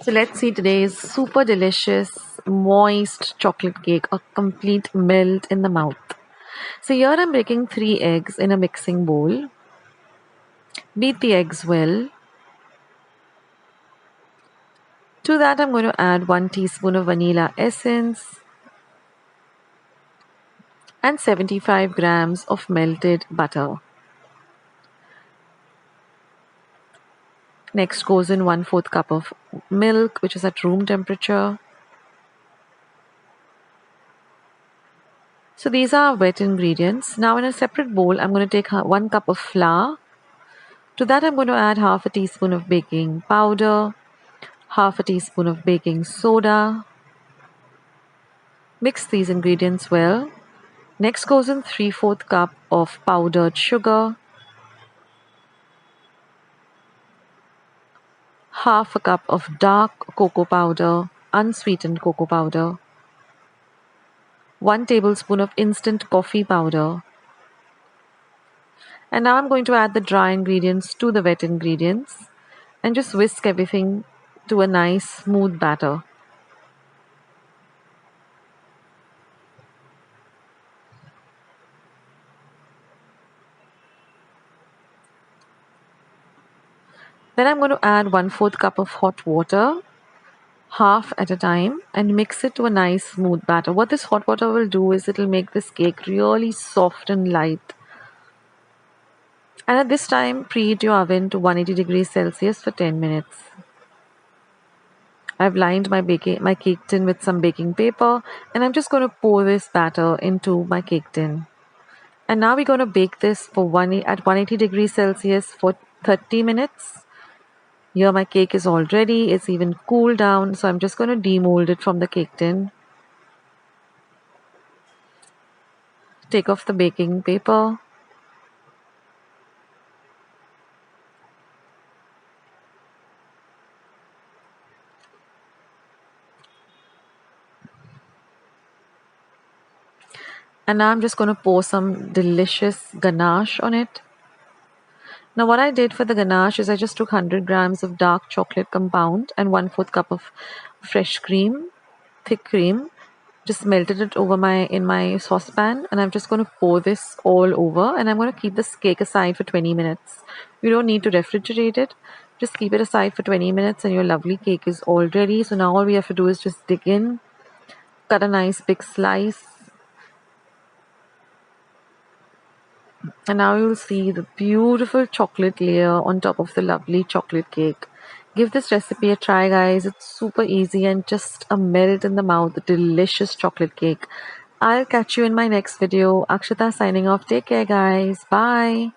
So let's see today's super delicious, moist chocolate cake, a complete melt in the mouth. So here I'm breaking 3 eggs in a mixing bowl. Beat the eggs well. To that I'm going to add 1 teaspoon of vanilla essence and 75 grams of melted butter. Next goes in 1/4 cup of milk, which is at room temperature. So these are wet ingredients. Now in a separate bowl, I'm going to take 1 cup of flour. To that I'm going to add half a teaspoon of baking powder, half a teaspoon of baking soda. Mix these ingredients well. Next goes in 3/4 cup of powdered sugar, half a cup of dark cocoa powder, unsweetened cocoa powder, 1 tablespoon of instant coffee powder. And now I'm going to add the dry ingredients to the wet ingredients and just whisk everything to a nice smooth batter. Then I'm going to add 1/4 cup of hot water, half at a time, and mix it to a nice smooth batter. What this hot water will do is it'll make this cake really soft and light. And at this time, preheat your oven to 180 degrees Celsius for 10 minutes. I've lined my cake tin with some baking paper, and I'm just going to pour this batter into my cake tin. And now we're going to bake this at 180 degrees Celsius for 30 minutes. Here my cake is all ready. It's even cooled down, so I'm just going to demold it from the cake tin. Take off the baking paper. And now I'm just going to pour some delicious ganache on it. Now what I did for the ganache is I just took 100 grams of dark chocolate compound and 1/4 cup of fresh cream, thick cream. Just melted it over in my saucepan, and I'm just going to pour this all over, and I'm going to keep this cake aside for 20 minutes. You don't need to refrigerate it. Just keep it aside for 20 minutes and your lovely cake is all ready. So now all we have to do is just dig in, cut a nice big slice. And now you'll see the beautiful chocolate layer on top of the lovely chocolate cake. Give this recipe a try, guys. It's super easy and just a melt in the mouth, delicious chocolate cake. I'll catch you in my next video. Akshata signing off. Take care, guys. Bye.